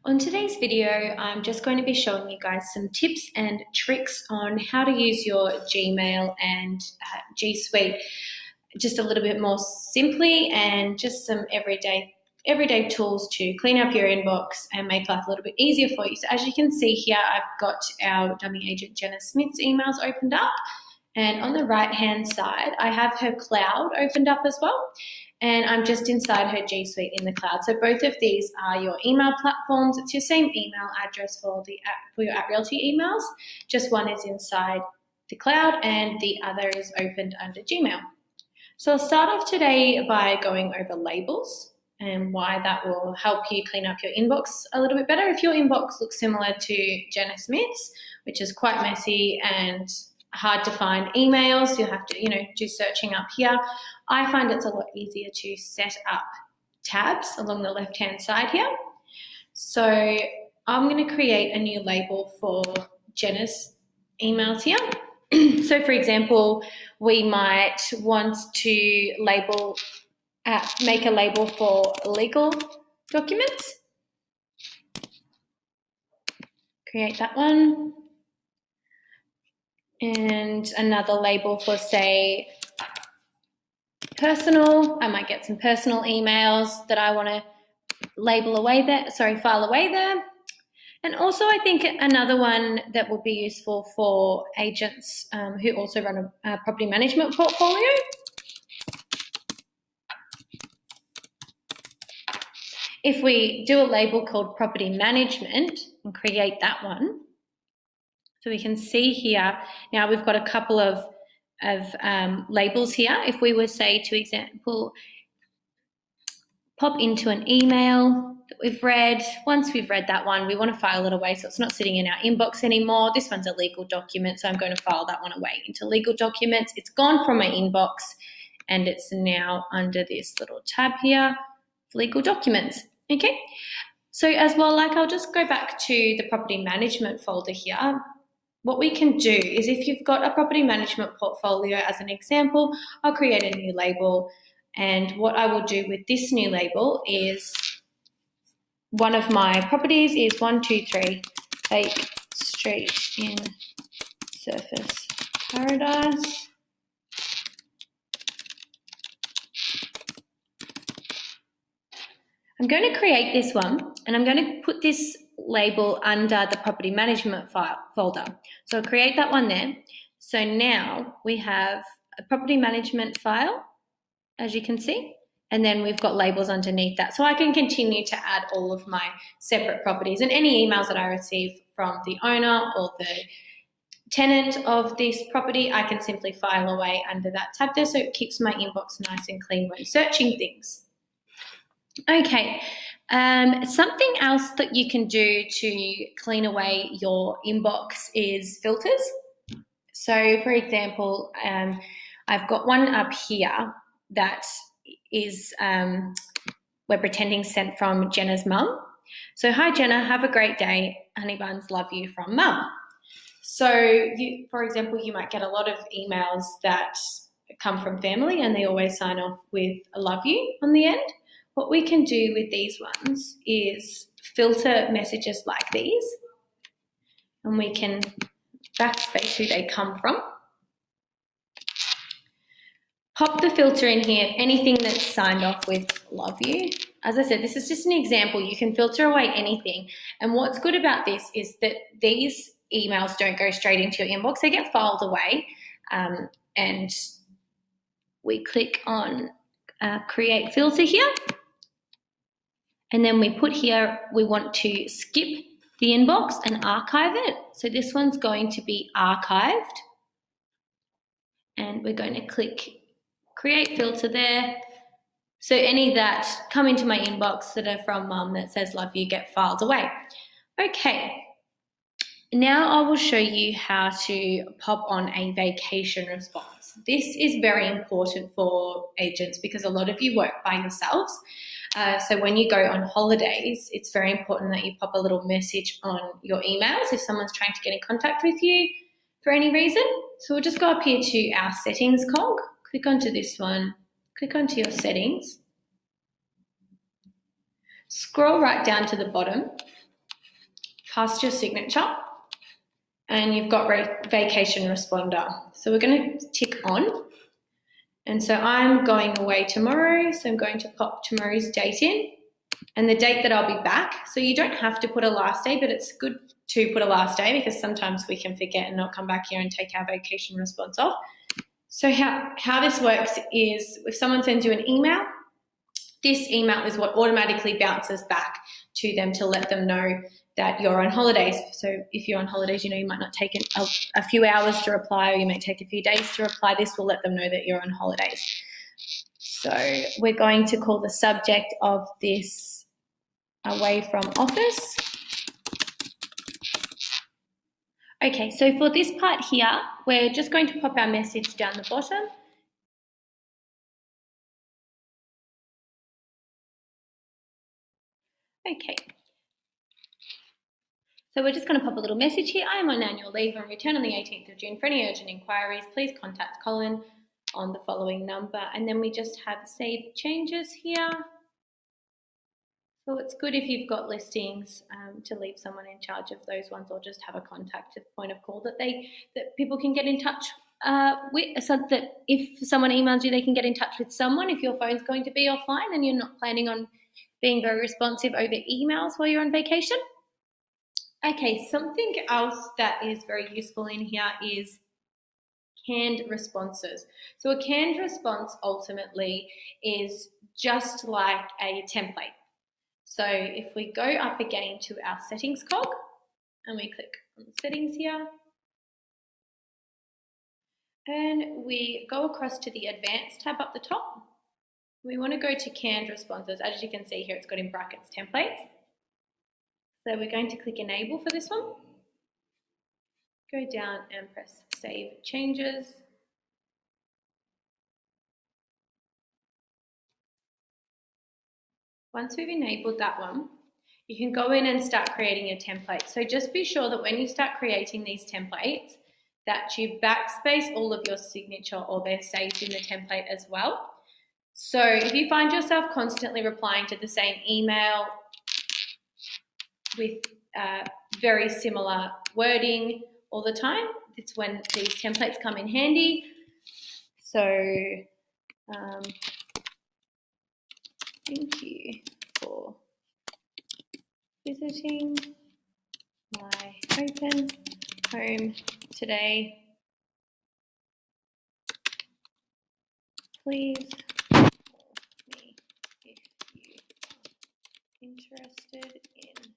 On today's video, I'm just going to be showing you guys some tips and tricks on how to use your Gmail and G Suite just a little bit more simply, and just some everyday tools to clean up your inbox and make life a little bit easier for you. So as you can see here, I've got our dummy agent Jenna Smith's emails opened up, and on the right hand side I have her cloud opened up as well, and I'm just inside her G Suite in the cloud. So both of these are your email platforms. It's your same email address for your @Realty emails, just one is inside the cloud and the other is opened under Gmail. So I'll start off today by going over labels and why that will help you clean up your inbox a little bit better. If your inbox looks similar to Jenna Smith's, which is quite messy and hard to find emails, you'll have to, do searching up here. I find it's a lot easier to set up tabs along the left-hand side here. So I'm going to create a new label for Jenna's emails here. So for example, we might want to make a label for legal documents. Create that one. And another label for, say, personal. I might get some personal emails that I want to file away there. And also I think another one that would be useful for agents who also run a property management portfolio. If we do a label called property management and create that one, so we can see here, now we've got a couple of labels here. If we were, say, to example, pop into an email that we've read. Once we've read that one, we want to file it away so it's not sitting in our inbox anymore. This one's a legal document, so I'm going to file that one away into legal documents. It's gone from my inbox and it's now under this little tab here, legal documents. Okay, so as well, I'll just go back to the property management folder here. What we can do is, if you've got a property management portfolio as an example, I'll create a new label, and what I will do with this new label is, one of my properties is 123 Lake Street in Surfers Paradise. I'm going to create this one and I'm going to put this label under the property management folder. So I'll create that one there. So now we have a property management file, as you can see, and then we've got labels underneath that. So I can continue to add all of my separate properties, and any emails that I receive from the owner or the tenant of this property, I can simply file away under that tab there, so it keeps my inbox nice and clean when searching things. Okay, something else that you can do to clean away your inbox is filters. So for example, I've got one up here that is, we're pretending sent from Jenna's mum. So, hi Jenna, have a great day. Honey buns, love you from mum. So for example, you might get a lot of emails that come from family and they always sign off with a love you on the end. What we can do with these ones is filter messages like these, and we can backspace who they come from. Pop the filter in here, anything that's signed off with love you. As I said, this is just an example. You can filter away anything. And what's good about this is that these emails don't go straight into your inbox. They get filed away, and we click on create filter here. And then we put here, we want to skip the inbox and archive it. So this one's going to be archived. And we're going to click create filter there. So any that come into my inbox that are from mum that says love you get filed away. Okay, now I will show you how to pop on a vacation response. This is very important for agents because a lot of you work by yourselves. So when you go on holidays, it's very important that you pop a little message on your emails if someone's trying to get in contact with you for any reason. So we'll just go up here to our settings cog, click onto this one, click onto your settings, scroll right down to the bottom past your signature, and you've got vacation responder. So we're going to tick on. And so I'm going away tomorrow, so I'm going to pop tomorrow's date in and the date that I'll be back. So you don't have to put a last day, but it's good to put a last day because sometimes we can forget and not come back here and take our vacation response off. So how this works is if someone sends you an email, this email is what automatically bounces back to them to let them know that you're on holidays. So if you're on holidays, you might not take a few hours to reply, or you might take a few days to reply. This will let them know that you're on holidays. So we're going to call the subject of this away from office. Okay, so for this part here, we're just going to pop our message down the bottom. Okay. So we're just going to pop a little message here. I am on annual leave and return on the 18th of June. For any urgent inquiries, please contact Colin on the following number. And then we just have save changes here. So it's good if you've got listings to leave someone in charge of those ones, or just have a contact point of call that people can get in touch with, so that if someone emails you, they can get in touch with someone. If your phone's going to be offline and you're not planning on being very responsive over emails while you're on vacation. Okay, something else that is very useful in here is canned responses. So a canned response ultimately is just like a template. So if we go up again to our settings cog and we click on the settings here, and we go across to the advanced tab up the top, we want to go to canned responses. As you can see here, it's got in brackets templates. So we're going to click enable for this one. Go down and press save changes. Once we've enabled that one, you can go in and start creating your template. So just be sure that when you start creating these templates, that you backspace all of your signature, or they're saved in the template as well. So if you find yourself constantly replying to the same email with very similar wording all the time, it's when these templates come in handy. So thank you for visiting my open home today. Please call me if you are interested in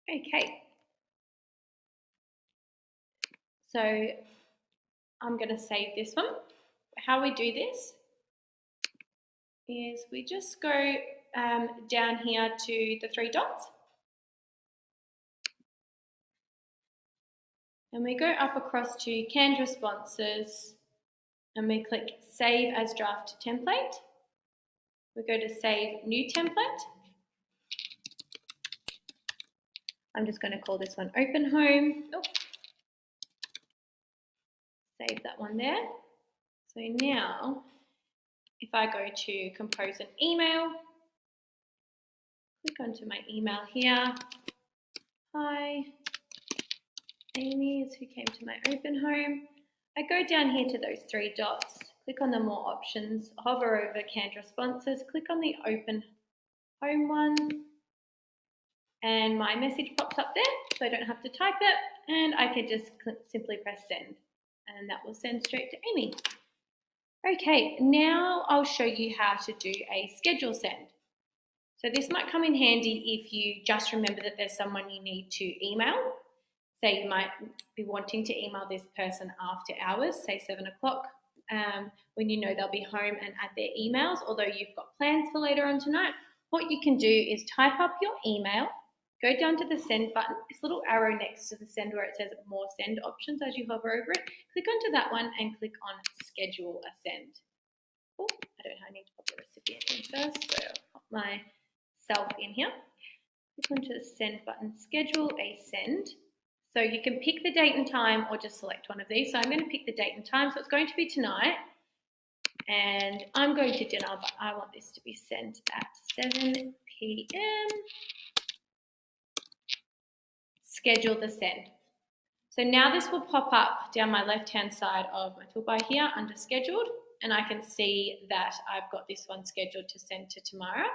Okay, so I'm going to save this one. How we do this is we just go down here to the three dots, and we go up across to canned responses, and we click save as draft template. We go to save new template. I'm just going to call this one open home. Oh. Save that one there. So now if I go to compose an email, click onto my email here. Hi, Amy is who came to my open home. I go down here to those three dots, click on the more options, hover over canned responses, click on the open home one, and my message pops up there, so I don't have to type it, and I can just simply press send, and that will send straight to Amy. Okay, now I'll show you how to do a schedule send. So this might come in handy if you just remember that there's someone you need to email. Say you might be wanting to email this person after hours, say 7 o'clock, when you know they'll be home and at their emails, although you've got plans for later on tonight. What you can do is type up your email, go down to the send button, this little arrow next to the send where it says more send options as you hover over it, click onto that one and click on schedule a send. Oh, I need to pop the recipient in first, so I'll pop myself in here. Click onto the send button, schedule a send. So you can pick the date and time or just select one of these. So I'm going to pick the date and time. So it's going to be tonight. And I'm going to dinner, but I want this to be sent at 7 p.m. Schedule the send. So now this will pop up down my left-hand side of my toolbar here under scheduled, and I can see that I've got this one scheduled to send to tomorrow.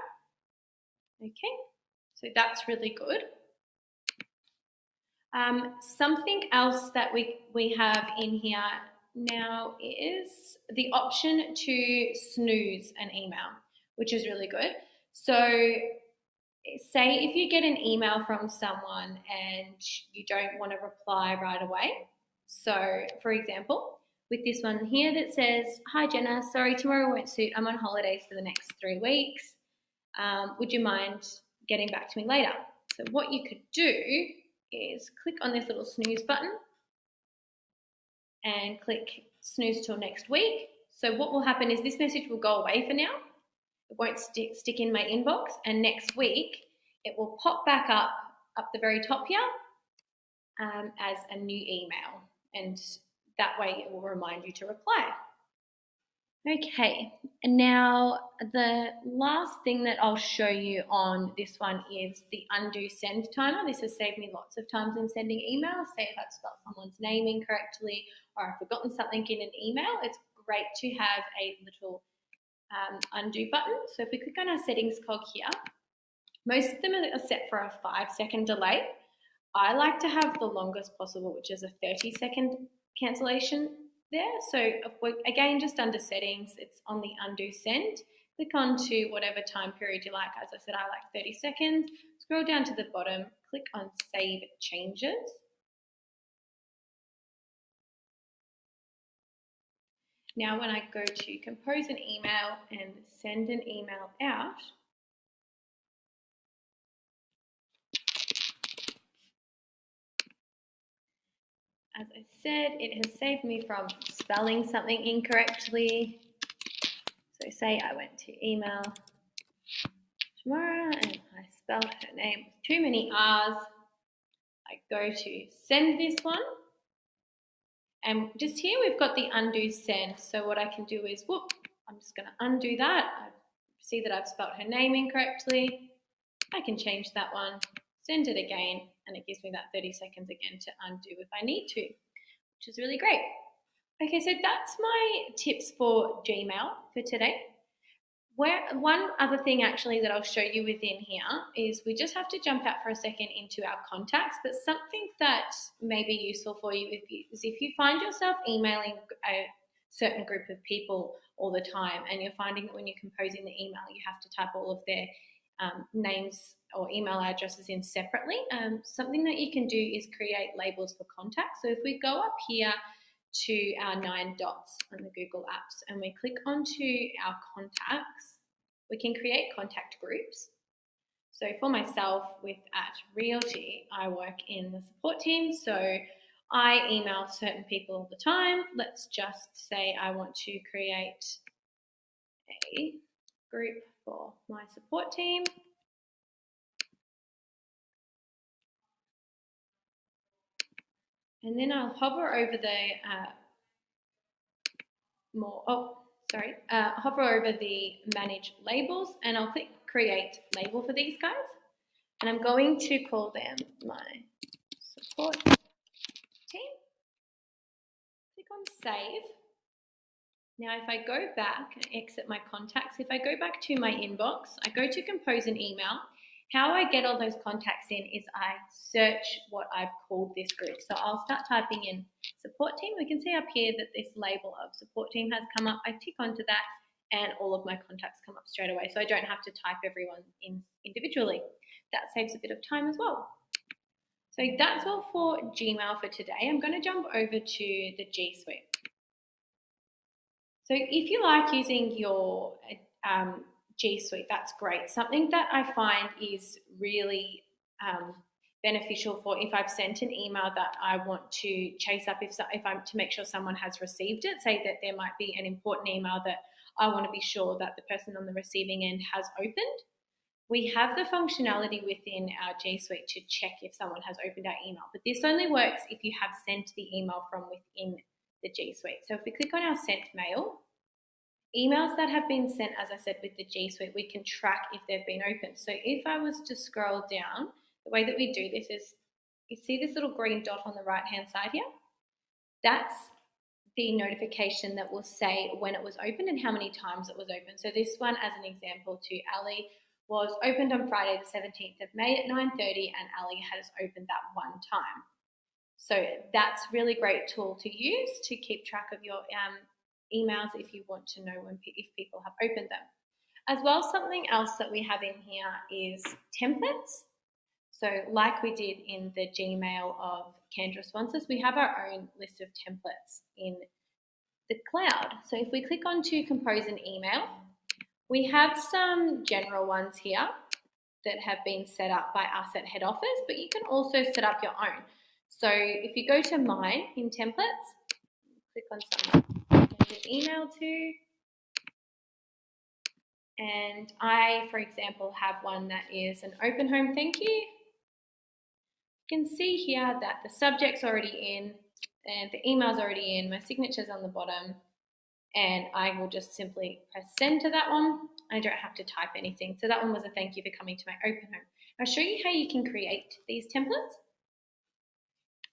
Okay, so that's really good. Something else that we have in here now is the option to snooze an email, which is really good. So say if you get an email from someone and you don't want to reply right away. So for example, with this one here that says, "Hi Jenna, sorry tomorrow won't suit. I'm on holidays for the next 3 weeks. Would you mind getting back to me later?" So what you could do is click on this little snooze button and click snooze till next week. So what will happen is this message will go away for now. It won't stick in my inbox, and next week it will pop back up the very top here as a new email, and that way it will remind you to reply. Okay, and now the last thing that I'll show you on this one is the undo send timer. This has saved me lots of times in sending emails. Say if I've spelled someone's name incorrectly or I've forgotten something in an email, it's great to have a little undo button. So if we click on our settings cog here, most of them are set for a 5-second delay. I like to have the longest possible, which is a 30-second cancellation there. So again, just under settings, it's on the undo send. Click on to whatever time period you like. As I said, I like 30 seconds. Scroll down to the bottom, click on save changes. Now when I go to compose an email and send an email out, as I said, it has saved me from spelling something incorrectly. So say I went to email tomorrow and I spelled her name with too many R's. I go to send this one. And just here we've got the undo send. So what I can do is, I'm just going to undo that. I see that I've spelled her name incorrectly. I can change that one, send it again, and it gives me that 30 seconds again to undo if I need to, which is really great. Okay, so that's my tips for Gmail for today. One other thing actually that I'll show you within here is we just have to jump out for a second into our contacts, but something that may be useful for you is if you find yourself emailing a certain group of people all the time and you're finding that when you're composing the email you have to type all of their names or email addresses in separately, something that you can do is create labels for contacts. So if we go up here to our 9 dots on the Google Apps and we click onto our contacts, we can create contact groups. So for myself with @Realty, I work in the support team, so I email certain people all the time. Let's just say I want to create a group for my support team. And then I'll hover over the hover over the manage labels and I'll click create label for these guys. And I'm going to call them my support team. Click on save. Now if I go back and exit my contacts, if I go back to my inbox, I go to compose an email. How I get all those contacts in is I search what I've called this group. So I'll start typing in support team. We can see up here that this label of support team has come up. I tick onto that and all of my contacts come up straight away. So I don't have to type everyone in individually. That saves a bit of time as well. So that's all for Gmail for today. I'm going to jump over to the G Suite. So if you like using your G Suite, that's great. Something that I find is really beneficial for if I've sent an email that I want to chase up if I'm to make sure someone has received it, say that there might be an important email that I want to be sure that the person on the receiving end has opened. we have the functionality within our G Suite to check if someone has opened our email, but this only works if you have sent the email from within the G Suite. So if we click on our sent mail, emails that have been sent, as I said, with the G Suite, we can track if they've been opened. So if I was to scroll down, the way that we do this is, you see this little green dot on the right-hand side here? That's the notification that will say when it was opened and how many times it was opened. So this one, as an example to Ali, was opened on Friday the 17th of May at 9:30, and Ali has opened that one time. So that's a really great tool to use to keep track of your emails if you want to know if people have opened them. As well, something else that we have in here is templates. So like we did in the Gmail of canned responses, we have our own list of templates in the cloud. So if we click on to compose an email, we have some general ones here that have been set up by us at head office, but you can also set up your own. So if you go to mine in templates, click on someone to send an email to, and I, for example, have one that is an open home thank you. You can see here that the subject's already in and the email's already in, my signature's on the bottom, and I will just simply press send to that one. I don't have to type anything. So that one was a thank you for coming to my open home. I'll show you how you can create these templates.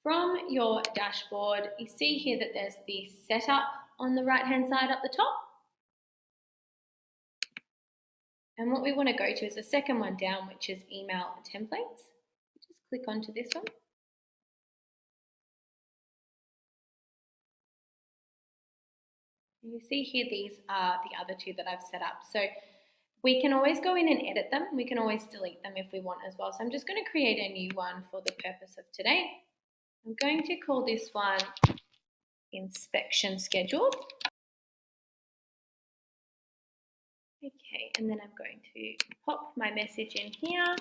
From your dashboard, you see here that there's the setup on the right-hand side up the top. And what we want to go to is the second one down, which is email templates. Just click onto this one. You see here, these are the other two that I've set up. So we can always go in and edit them. We can always delete them if we want as well. So I'm just going to create a new one for the purpose of today. I'm going to call this one inspection schedule. Okay, and then I'm going to pop my message in here.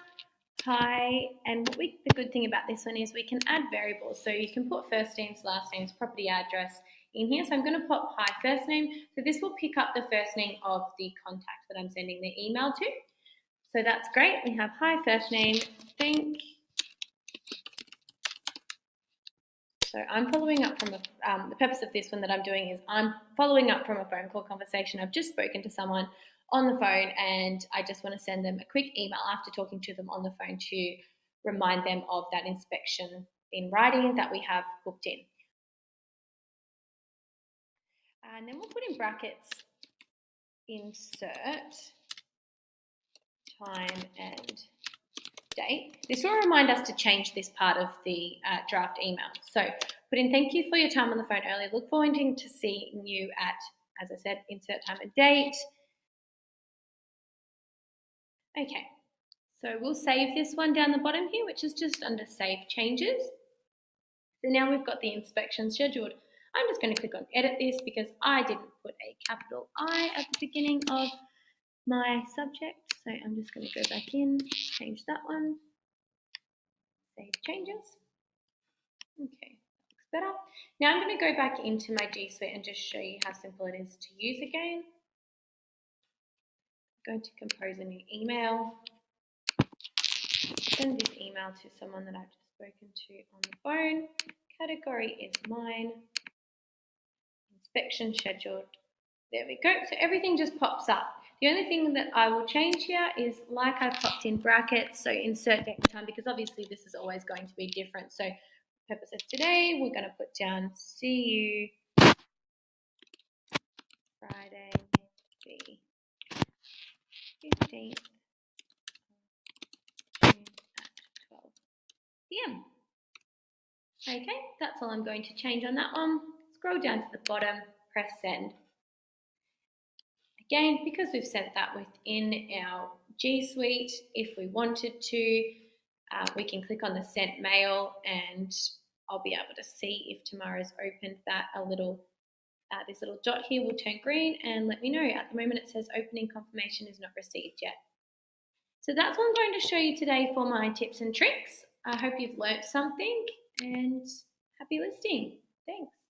Hi, and the good thing about this one is we can add variables. So you can put first names, last names, property address in here. So I'm going to pop hi first name. So this will pick up the first name of the contact that I'm sending the email to. So that's great. We have hi first name, thank. So I'm following up from the purpose of this one that I'm doing is I'm following up from a phone call conversation. I've just spoken to someone on the phone and I just want to send them a quick email after talking to them on the phone to remind them of that inspection in writing that we have booked in. And then we'll put in brackets, insert time and date. This will remind us to change this part of the draft email. So put in thank you for your time on the phone earlier. Look forward to seeing you at, as I said, insert time and date. Okay, so we'll save this one down the bottom here, which is just under save changes. So now we've got the inspection scheduled. I'm just going to click on edit this because I didn't put a capital I at the beginning of my subject. So I'm just going to go back in, change that one, save changes. Okay, looks better. Now I'm going to go back into my G Suite and just show you how simple it is to use again. I'm going to compose a new email. Send this email to someone that I've just spoken to on the phone. Category is mine. Inspection scheduled. There we go. So everything just pops up. The only thing that I will change here is, like I popped in brackets, so insert date and time, because obviously this is always going to be different. So for purpose of today, we're going to put down see you Friday the 15th at 12 p.m. Okay, that's all I'm going to change on that one. Scroll down to the bottom, press send. Again, because we've sent that within our G Suite, if we wanted to, we can click on the sent mail and I'll be able to see if Tamara's opened that. This little dot here will turn green and let me know. At the moment it says opening confirmation is not received yet. So that's what I'm going to show you today for my tips and tricks. I hope you've learnt something and happy listing. Thanks.